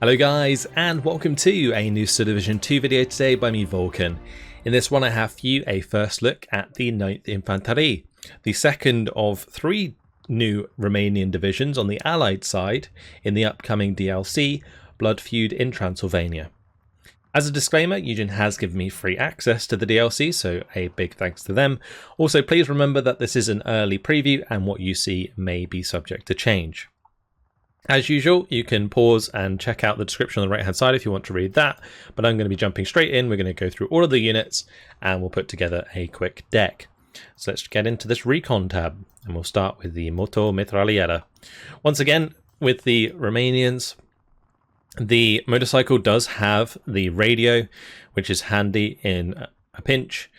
Hello guys, and welcome to a new Division 2 video today by me, Vulcan. In this one I have for you a first look at the 9th Infanterie, the second of three new Romanian divisions on the Allied side in the upcoming DLC, Blood Feud in Transylvania. As a disclaimer, Eugen has given me free access to the DLC, so a big thanks to them. Also, please remember that this is an early preview and what you see may be subject to change. As usual, you can pause and check out the description on the right hand side if you want to read that, but I'm going to be jumping straight in. We're going to go through all of the units and we'll put together a quick deck. So let's get into this Recon tab, and we'll start with the Moto Mitragliera. Once again, with the Romanians, the motorcycle does have the radio, which is handy in a pinch.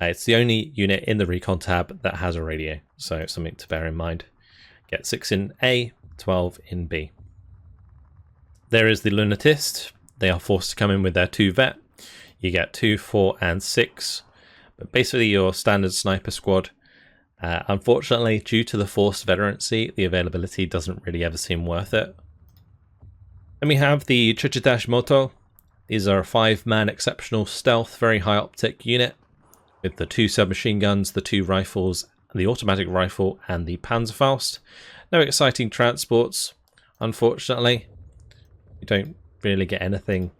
It's the only unit in the Recon tab that has a radio, so something to bear in mind. Get 6 in A, 12 in B. There is the Lunatist. They are forced to come in with their 2 vet. You get 2, 4 and 6, but basically your standard sniper squad. Unfortunately, due to the forced veterancy, the availability doesn't really ever seem worth it. Then we have the 9TH Moto. These are a 5-man exceptional stealth, very high optic unit with the 2 submachine guns, the 2 rifles, the automatic rifle and the Panzerfaust. No exciting transports, unfortunately. You don't really get anything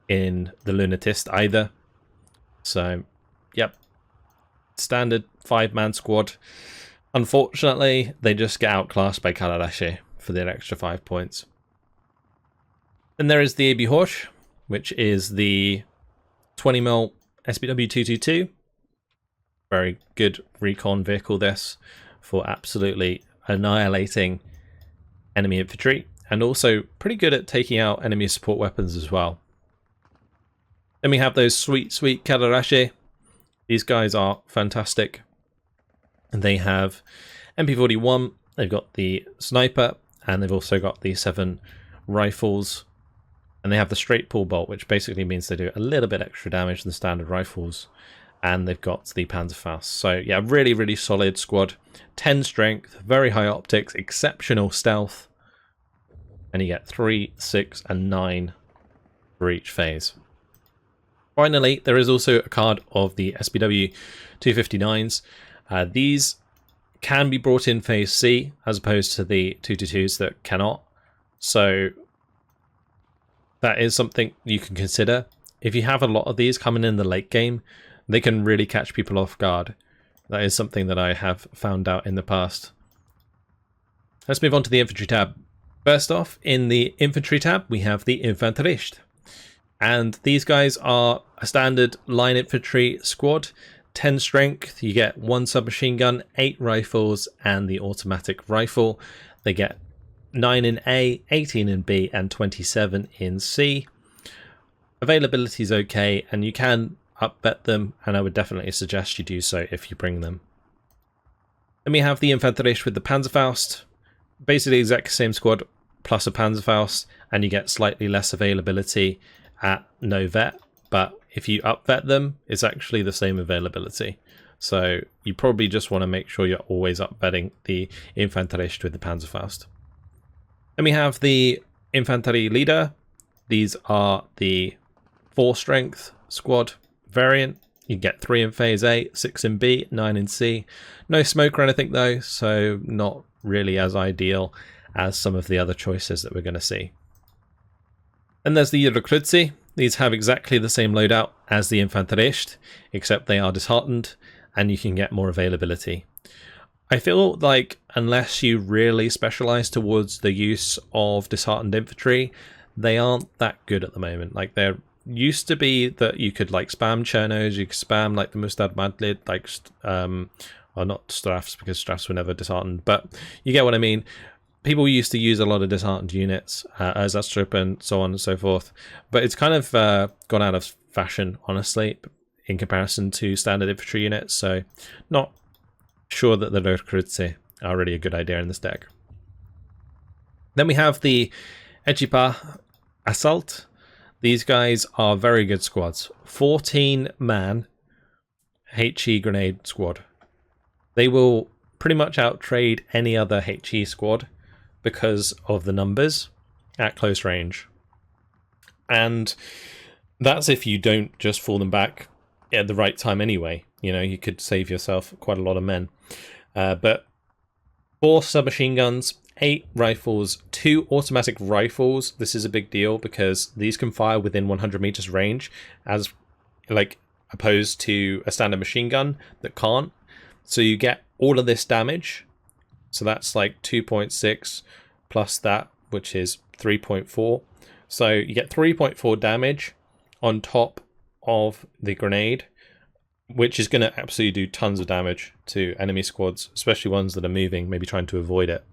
in the Lunatist either. So, yep. Standard 5-man squad. Unfortunately, they just get outclassed by Kalarache for the extra 5 points. Then there is the AB Horsch, which is the 20mm SPW 222. Very good recon vehicle this, for absolutely annihilating enemy infantry, and also pretty good at taking out enemy support weapons as well. Then we have those sweet Kalarache. These guys are fantastic. And they have MP41, they've got the sniper, and they've also got the 7 rifles. And they have the straight pull bolt, which basically means they do a little bit extra damage than standard rifles. And they've got the Panzerfaust. So yeah, really solid squad. 10 strength, very high optics, exceptional stealth. And you get 3, 6 and 9 for each phase. Finally, there is also a card of the SPW 259s. These can be brought in phase C as opposed to the 222s that cannot. So that is something you can consider. If you have a lot of these coming in the late game, they can really catch people off guard. That is something that I have found out in the past. Let's move on to the infantry tab. First off, in the infantry tab, we have the Infanterist. And these guys are a standard line infantry squad. 10 strength, you get 1 submachine gun, 8 rifles, and the automatic rifle. They get 9 in A, 18 in B, and 27 in C. Availability is okay, and you can upbet them, and I would definitely suggest you do so if you bring them. Then we have the Infanterist with the Panzerfaust. Basically the exact same squad plus a Panzerfaust, and you get slightly less availability at no vet, but if you upvet them, it's actually the same availability. So you probably just want to make sure you're always upvetting the Infanterist with the Panzerfaust. Then we have the Infantry Leader. These are the 4 strength squad variant. You get 3 in phase A, 6 in B, 9 in C. No smoke or anything though, so not really as ideal as some of the other choices that we're going to see. Then there's the Recruzi. These have exactly the same loadout as the Infanterist, except they are disheartened and you can get more availability. I feel like unless you really specialize towards the use of disheartened infantry, they aren't that good at the moment. Like, they're used to be that you could like spam chernos, you could spam like the Mustad Madlid, like or not Strafs, because Strafs were never disheartened, but you get what I mean. People used to use a lot of disheartened units as Astrup and so on and so forth, but it's kind of gone out of fashion, honestly, in comparison to standard infantry units. So not sure that the Recruzi are really a good idea in this deck. Then we have the Echipa Assault. These guys are very good squads. 14-man HE grenade squad. They will pretty much outtrade any other HE squad because of the numbers, at close range. And that's if you don't just fall them back at the right time anyway. You know, you could save yourself quite a lot of men. But 4 submachine guns, 8 rifles, 2 automatic rifles. This is a big deal because these can fire within 100 meters range, as like opposed to a standard machine gun that can't. So you get all of this damage. So that's like 2.6 plus that, which is 3.4. So you get 3.4 damage on top of the grenade, which is going to absolutely do tons of damage to enemy squads, especially ones that are moving, maybe trying to avoid it.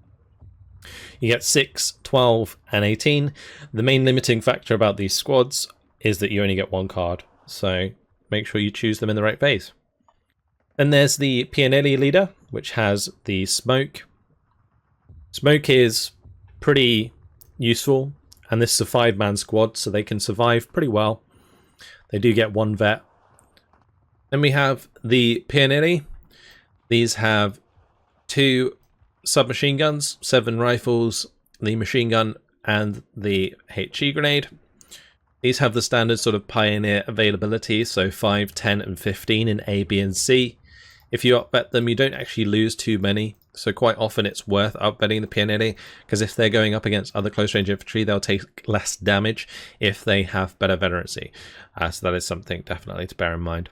You get 6, 12, and 18. The main limiting factor about these squads is that you only get 1 card, so make sure you choose them in the right phase. Then there's the Infantry Leader, which has the smoke. Smoke is pretty useful, and this is a 5-man squad, so they can survive pretty well. They do get 1 vet. Then we have the Pioneeri. These have 2 submachine guns, 7 rifles, the machine gun, and the HE grenade. These have the standard sort of Pioneer availability, so 5, 10, and 15 in A, B, and C. If you upbet them, you don't actually lose too many, so quite often it's worth upbetting the Pioneeri, because if they're going up against other close-range infantry, they'll take less damage if they have better veterancy. So that is something definitely to bear in mind.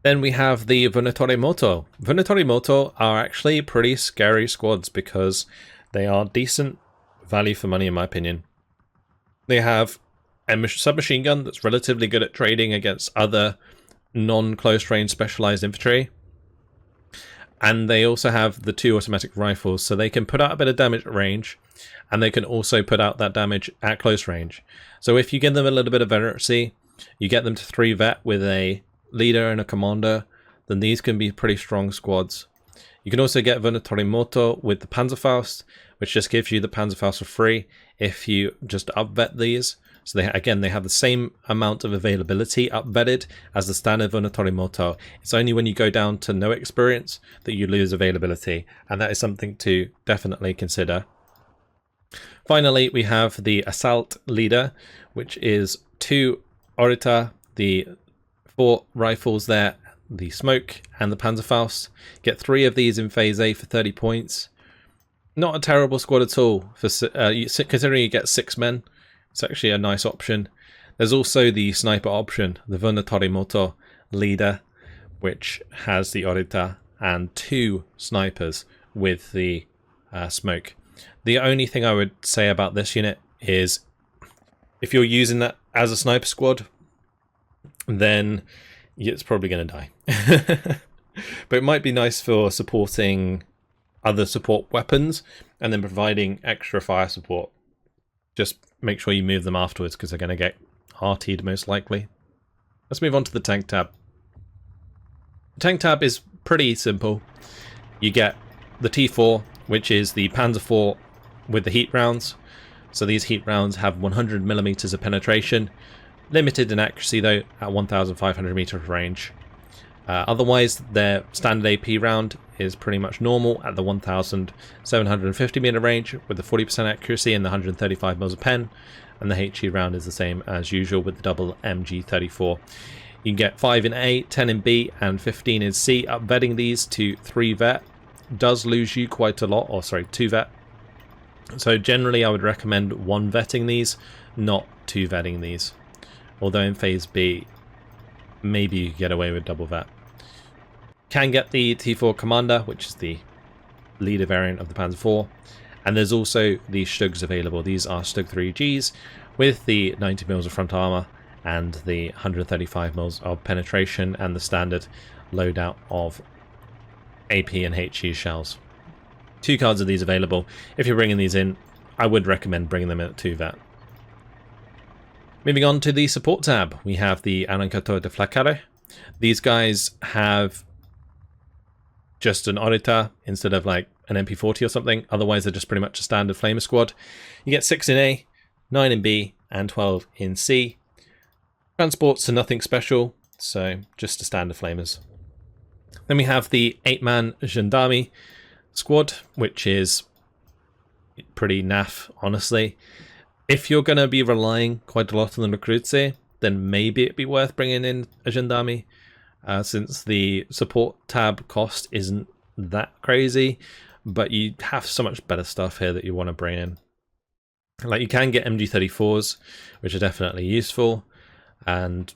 Then we have the Venatori Moto. Venatori Moto are actually pretty scary squads because they are decent value for money in my opinion. They have a submachine gun that's relatively good at trading against other non-close range specialized infantry. And they also have the 2 automatic rifles, so they can put out a bit of damage at range, and they can also put out that damage at close range. So if you give them a little bit of veterancy, you get them to 3 vet with a leader and a commander, then these can be pretty strong squads. You can also get Venatori Moto with the Panzerfaust, which just gives you the Panzerfaust for free if you just upvet these. So they have the same amount of availability upvetted as the standard Venatori Moto. It's only when you go down to no experience that you lose availability, and that is something to definitely consider. Finally, we have the Assault Leader, which is 2 Orita, the 4 rifles there, the smoke, and the Panzerfaust. Get 3 of these in phase A for 30 points. Not a terrible squad at all, for considering you get 6 men. It's actually a nice option. There's also the sniper option, the Venatori Moto Leader, which has the Orita and 2 snipers with the smoke. The only thing I would say about this unit is if you're using that as a sniper squad, then it's probably going to die. But it might be nice for supporting other support weapons and then providing extra fire support. Just make sure you move them afterwards because they're going to get RT'd most likely. Let's move on to the tank tab. The tank tab is pretty simple. You get the T4, which is the Panzer IV with the heat rounds. So these heat rounds have 100 millimeters of penetration. Limited in accuracy though at 1,500 meters range. Otherwise, their standard AP round is pretty much normal at the 1,750 meter range with the 40% accuracy and the 135 mils of pen, and the HE round is the same as usual with the double MG34. You can get 5 in A, 10 in B, and 15 in C. Upvetting these to 3 vet does lose you quite a lot, or sorry, 2 vet. So generally I would recommend 1 vetting these, not 2 vetting these. Although in phase B, maybe you get away with double vet. Can get the T4 Commander, which is the leader variant of the Panzer IV, and there's also the Stugs available. These are Stug 3Gs with the 90 mils of front armor and the 135 mils of penetration and the standard loadout of AP and HE shells. 2 cards of these available. If you're bringing these in, I would recommend bringing them in at 2 vet. Moving on to the support tab, we have the Arrancator de Flacare. These guys have just an Orita instead of like an MP40 or something. Otherwise, they're just pretty much a standard flamer squad. You get 6 in A, 9 in B, and 12 in C. Transports are nothing special, so just a standard flamers. Then we have the 8-man Gendarme squad, which is pretty naff, honestly. If you're going to be relying quite a lot on the recruits, then maybe it'd be worth bringing in a gendarme, since the support tab cost isn't that crazy, but you have so much better stuff here that you want to bring in. Like, you can get MG34s, which are definitely useful, and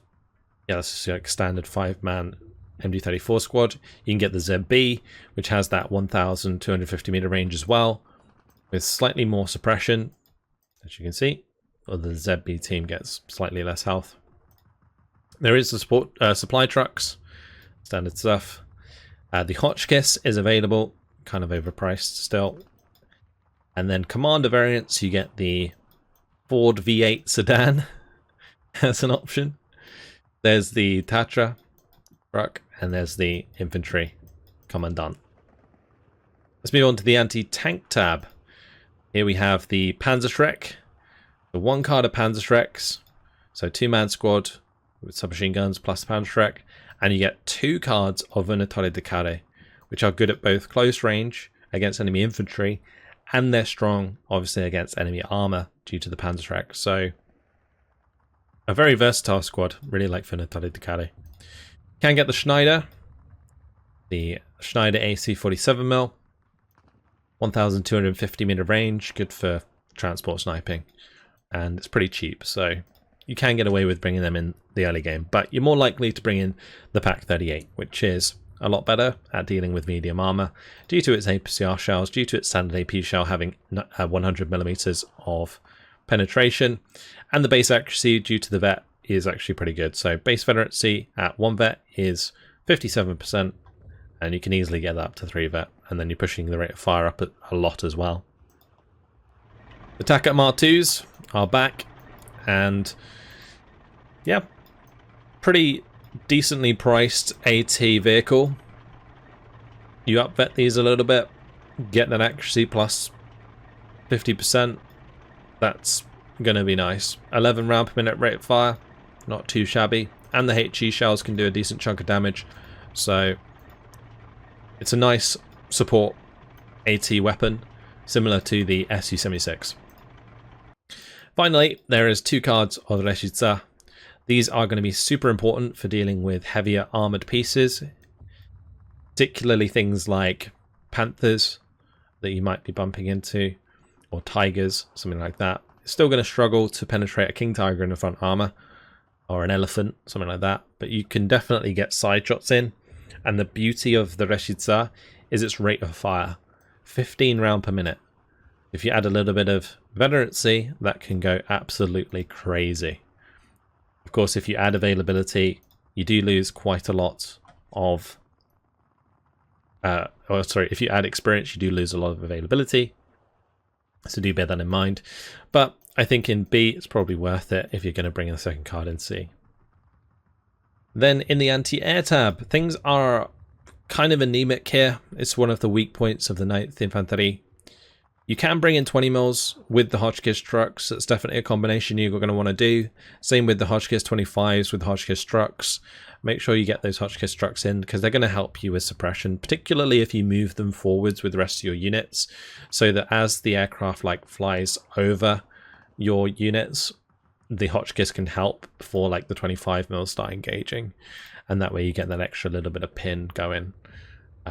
yeah, that's just like standard 5-man MG34 squad. You can get the ZB, which has that 1,250 meter range as well, with slightly more suppression, as you can see. Or the ZB team gets slightly less health. There is the supply trucks, standard stuff. The Hotchkiss is available, kind of overpriced still. And then commander variants, you get the Ford V8 sedan as an option. There's the Tatra truck, and there's the infantry commandant. Let's move on to the anti-tank tab. Here we have the Panzerschreck, the 1 card of Panzerschrecks, so 2-man squad with submachine guns plus Panzerschreck, and you get 2 cards of Venatori, which are good at both close range against enemy infantry, and they're strong, obviously, against enemy armor due to the Panzerschreck. So, a very versatile squad, really like Venatori. Can get the Schneider AC 47mm, 1,250 meter range, good for transport sniping, and it's pretty cheap, so you can get away with bringing them in the early game, but you're more likely to bring in the Pak 38, which is a lot better at dealing with medium armor due to its APCR shells, due to its standard AP shell having 100mm of penetration, and the base accuracy due to the vet is actually pretty good. So base veterancy at 1 vet is 57%, and you can easily get that up to 3 vet, and then you're pushing the rate of fire up a lot as well. The TACAT Mar2s are back, and yeah, pretty decently priced AT vehicle. You up vet these a little bit, get that accuracy plus 50%. That's gonna be nice. 11 round per minute rate of fire, not too shabby, and the HE shells can do a decent chunk of damage, so it's a nice support AT weapon, similar to the Su-76. Finally, there is 2 cards of Reshica. These are going to be super important for dealing with heavier armored pieces, particularly things like Panthers that you might be bumping into, or Tigers, something like that. It's still going to struggle to penetrate a King Tiger in the front armor, or an Elephant, something like that, but you can definitely get side shots in, and the beauty of the Reshica is its rate of fire, 15 round per minute. If you add a little bit of veterancy, that can go absolutely crazy. Of course, if you add availability, you do lose quite a lot of... if you add experience, you do lose a lot of availability. So do bear that in mind. But I think in B, it's probably worth it if you're going to bring in a second card in C. Then in the anti-air tab, things are kind of anemic here. It's one of the weak points of the 9th Infanterie. You can bring in 20 mils with the Hotchkiss trucks. It's definitely a combination you're going to want to do. Same with the Hotchkiss 25s with Hotchkiss trucks. Make sure you get those Hotchkiss trucks in, because they're going to help you with suppression, particularly if you move them forwards with the rest of your units, so that as the aircraft flies over your units, the Hotchkiss can help before the 25 mils start engaging, and that way you get that extra little bit of pin going.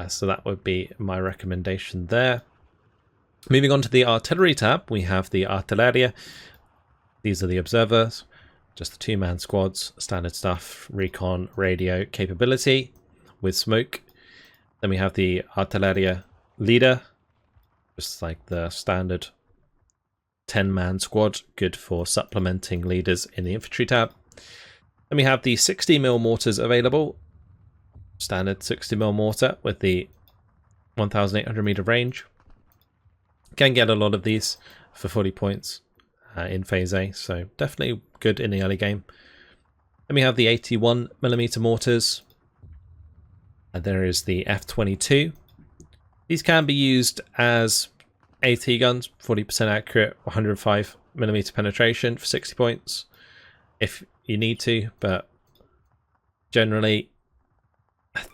So that would be my recommendation there. Moving on to the artillery tab, we have the Artilleria. These are the observers, just the 2-man squads, standard stuff, recon, radio capability with smoke. Then we have the Artilleria Leader, just like the standard 10-man squad, good for supplementing leaders in the infantry tab. Then we have the 60mm mortars available, standard 60mm mortar with the 1,800 meter range. Can get a lot of these for 40 points in Phase A, so definitely good in the early game. Then we have the 81mm mortars. And there is the F22. These can be used as AT guns, 40% accurate, 105mm penetration for 60 points if you need to, but generally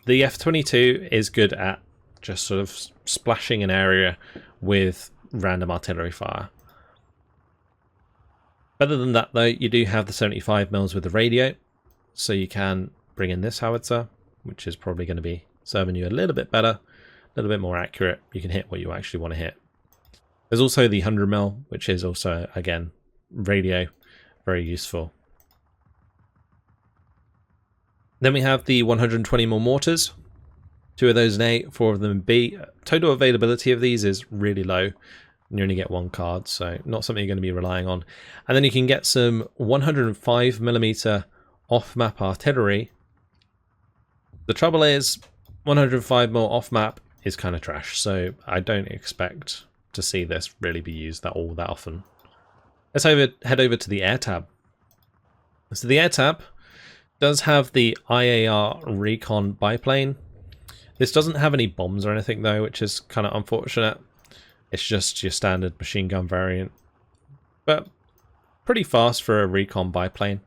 the F22 is good at just sort of splashing an area with random artillery fire. Other than that though, you do have the 75mm with the radio, so you can bring in this howitzer, which is probably going to be serving you a little bit better, a little bit more accurate. You can hit what you actually want to hit. There's also the 100mm, which is also, again, radio, very useful. Then we have the 120mm mortars, 2 of those in A, 4 of them in B. Total availability of these is really low. You only get 1 card, so not something you're going to be relying on. And then you can get some 105mm off-map artillery. The trouble is, 105mm off-map is kind of trash, so I don't expect to see this really be used all that often. Let's head over to the Airtap. So the Airtap does have the IAR Recon biplane. This doesn't have any bombs or anything though, which is kind of unfortunate. It's just your standard machine gun variant, but pretty fast for a Recon biplane.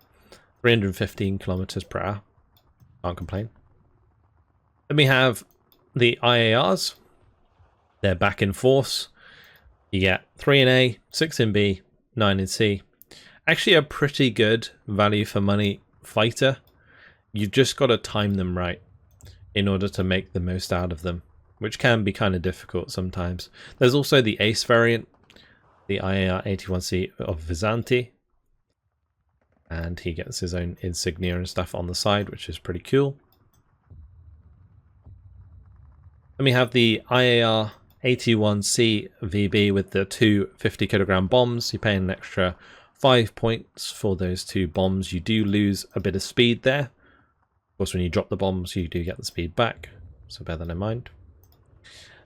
315 kilometers per hour. Can't complain. Then we have the IARs. They're back in force. You get 3 in A, 6 in B, 9 in C. Actually a pretty good value for money fighter. You've just got to time them right in order to make the most out of them, which can be kind of difficult sometimes. There's also the Ace variant, the IAR 81C of Visanti, and he gets his own insignia and stuff on the side, which is pretty cool. Then we have the IAR 81C VB with the 2 50kg bombs. You're paying an extra 5 points for those 2 bombs. You do lose a bit of speed there. Of course, when you drop the bombs, you do get the speed back, so bear that in mind.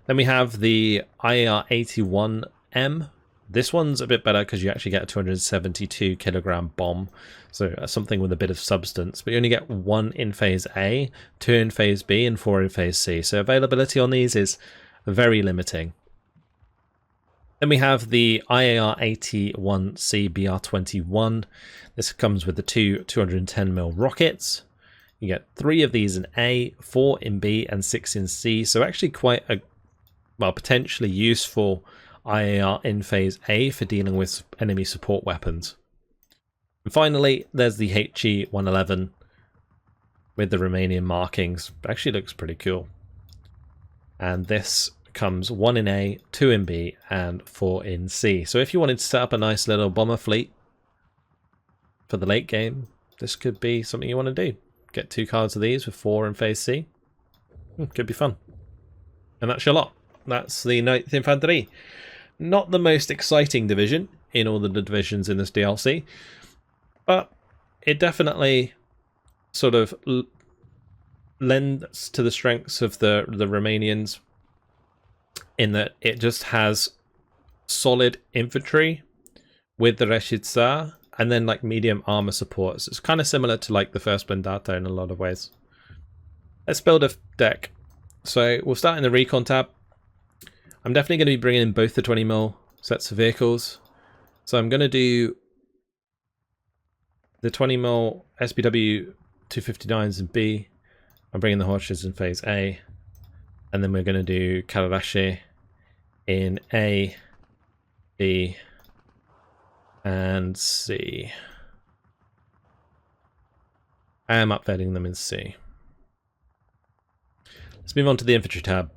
Then we have the IAR 81M. This one's a bit better because you actually get a 272kg bomb, so something with a bit of substance, but you only get 1 in phase A, 2 in phase B, and 4 in phase C, so availability on these is very limiting. Then we have the IAR 81C BR21. This comes with the 2 210mm rockets. You get 3 of these in A, 4 in B, and 6 in C, so actually quite a, well, potentially useful IAR in phase A for dealing with enemy support weapons. And finally, there's the HE111 with the Romanian markings. Actually looks pretty cool. And this comes 1 in A, 2 in B, and 4 in C. So if you wanted to set up a nice little bomber fleet for the late game, this could be something you want to do. Get 2 cards of these with 4 in phase C. Could be fun. And that's your lot. That's the 9th Infantry. Not the most exciting division in all the divisions in this DLC, but it definitely sort of lends to the strengths of the Romanians in that it just has solid infantry with the Reșița and then like medium armor supports. It's kind of similar to like the first Blindato in a lot of ways. Let's build a deck. So we'll start in the Recon tab. I'm definitely going to be bringing in both the 20mm sets of vehicles. So I'm going to do the 20mm SBW 259s in B. I'm bringing the Horseshoes in phase A. And then we're going to do Kalarashi in A, B, and C. I am updating them in C. Let's move on to the Infantry tab.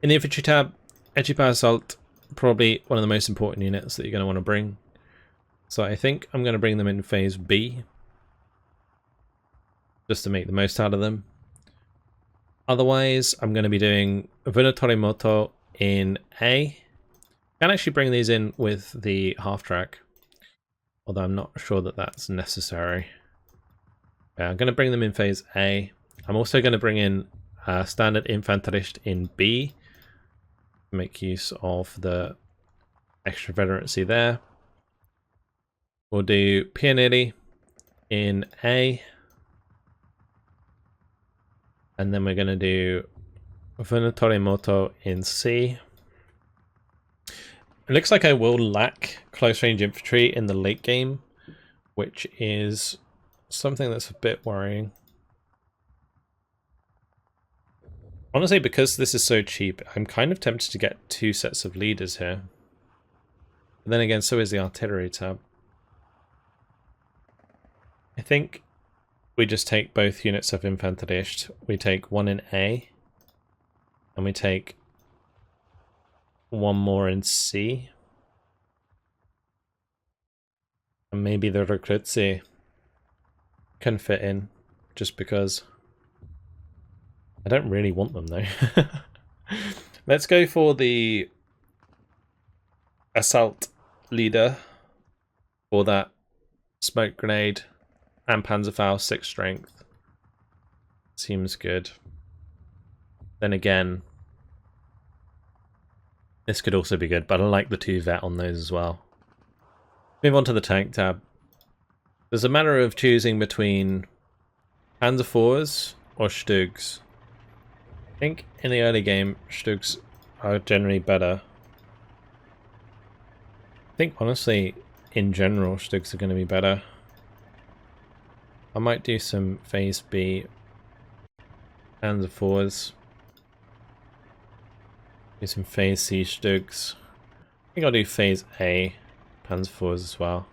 In the Infantry tab, Echipa Assault, probably one of the most important units that you're going to want to bring. So I think I'm going to bring them in phase B, just to make the most out of them. Otherwise, I'm going to be doing Venatori Moto in A. I can actually bring these in with the half-track, although I'm not sure that that's necessary. Yeah, I'm going to bring them in phase A. I'm also going to bring in standard Infanterist in B, make use of the extra veterancy there. We'll do Pionieri in A, and then we're going to do Venatori Moto in C. It looks like I will lack close range infantry in the late game, which is something that's a bit worrying. Honestly, because this is so cheap, I'm kind of tempted to get 2 sets of leaders here. But then again, so is the artillery tab. I think we just take both units of Infanterist. We take one in A, and we take one more in C. And maybe the Recruitsi can fit in, just because I don't really want them though. Let's go for the Assault Leader for that smoke grenade and Panzerfaust 6 strength. Seems good. Then again, this could also be good, but I like the 2 vet on those as well. Move on to the tank tab. There's a matter of choosing between Panzer IVs or Stugs. I think in the early game, Stugs are generally better. I think honestly, in general, Stugs are going to be better. I might do some Phase B Panzer IVs. Do some Phase C Stugs. I think I'll do Phase A Panzer IVs as well.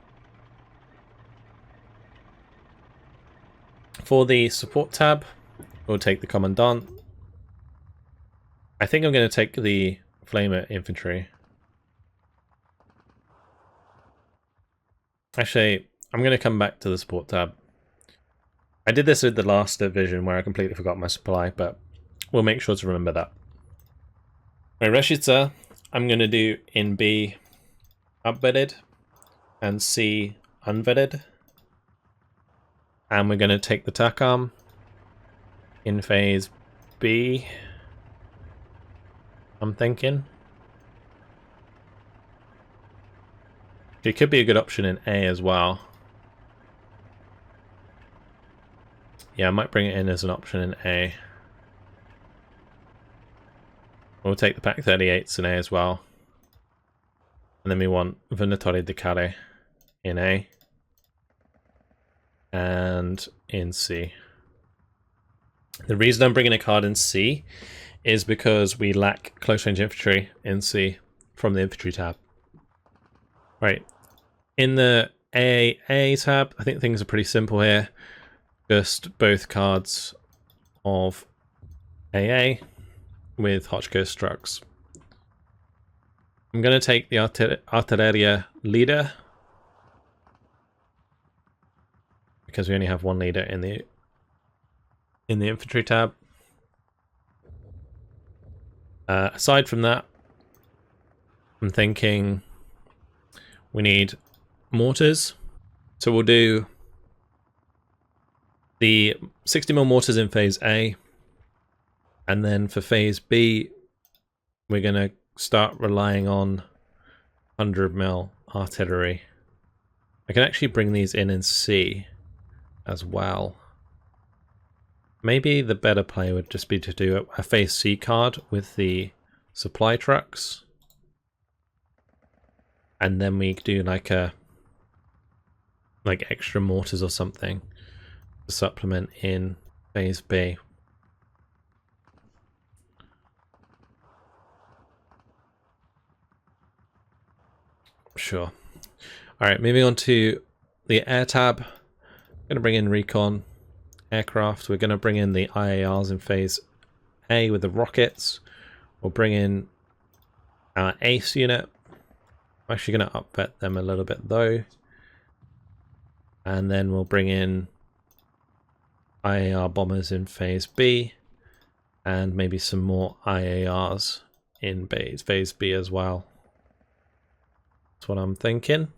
For the support tab, we'll take the Commandant. I think I'm going to take the Flamer Infantry. Actually, I'm going to come back to the support tab. I did this with the last division where I completely forgot my supply, but we'll make sure to remember that. My Reshitsa, I'm going to do in B upvetted and C unvetted. And we're going to take the TACOM in Phase B, I'm thinking. It could be a good option in A as well. Yeah, I might bring it in as an option in A. We'll take the Pak 38s in A as well. And then we want Venatori in A. And in C. The reason I'm bringing a card in C is because we lack close range infantry in C from the infantry tab. Right. In the AA tab, I think things are pretty simple here. Just both cards of AA with Hotchkiss trucks. I'm going to take the Artilleria Leader because we only have one leader in the infantry tab. Aside from that, I'm thinking we need mortars. So we'll do the 60mm mortars in Phase A. And then for Phase B, we're going to start relying on 100mm artillery. I can actually bring these in C as well. Maybe the better play would just be to do a Phase C card with the supply trucks. And then we do like extra mortars or something to supplement in Phase B. Sure. Alright, moving on to the air tab. I'm going to bring in Recon aircraft. We're going to bring in the IARs in Phase A with the rockets. We'll bring in our ACE unit. I'm actually going to upvet them a little bit though. And then we'll bring in IAR bombers in Phase B. And maybe some more IARs in Phase B as well. That's what I'm thinking.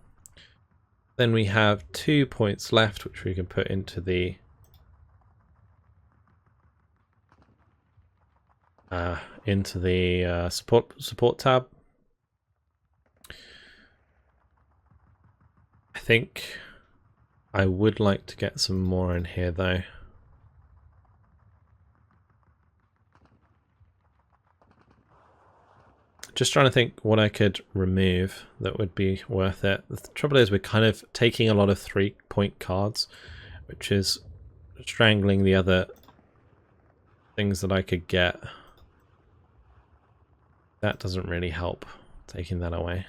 Then we have 2 points left, which we can put into the support tab. I think I would like to get some more in here though. Just trying to think what I could remove that would be worth it. The trouble is we're kind of taking a lot of 3-point cards, which is strangling the other things that I could get. That doesn't really help, taking that away.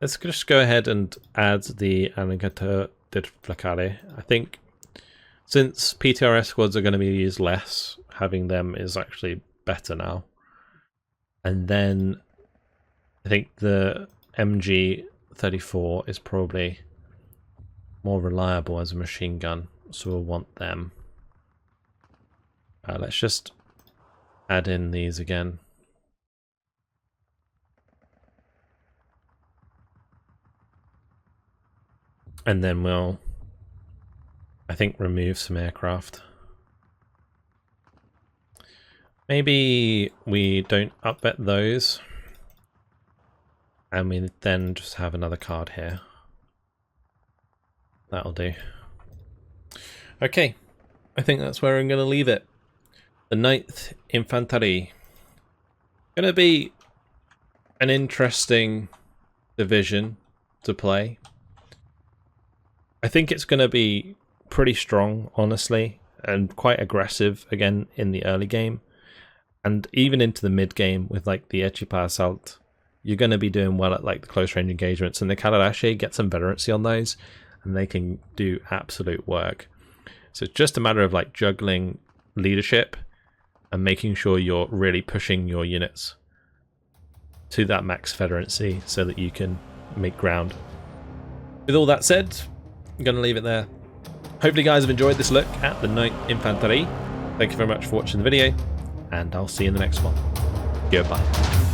let's just go ahead and add the Untitled Chapter. I think since PTRS squads are going to be used less, having them is actually better now. And then I think the MG34 is probably more reliable as a machine gun, so we'll want them. Let's just add in these again. And then we'll, I think, remove some aircraft. Maybe we don't upbet those. And we then just have another card here. That'll do. Okay, I think that's where I'm going to leave it. The 9th Infanteri. Going to be an interesting division to play. I think it's going to be pretty strong, honestly, and quite aggressive again in the early game. And even into the mid game with like the Echipa Assault, you're going to be doing well at like the close range engagements. And the Kalarashi get some veterancy on those, and they can do absolute work. So it's just a matter of like juggling leadership and making sure you're really pushing your units to that max veterancy so that you can make ground. With all that said, I'm going to leave it there. Hopefully you guys have enjoyed this look at the 9th Infanteri. Thank you very much for watching the video, and I'll see you in the next one. Goodbye.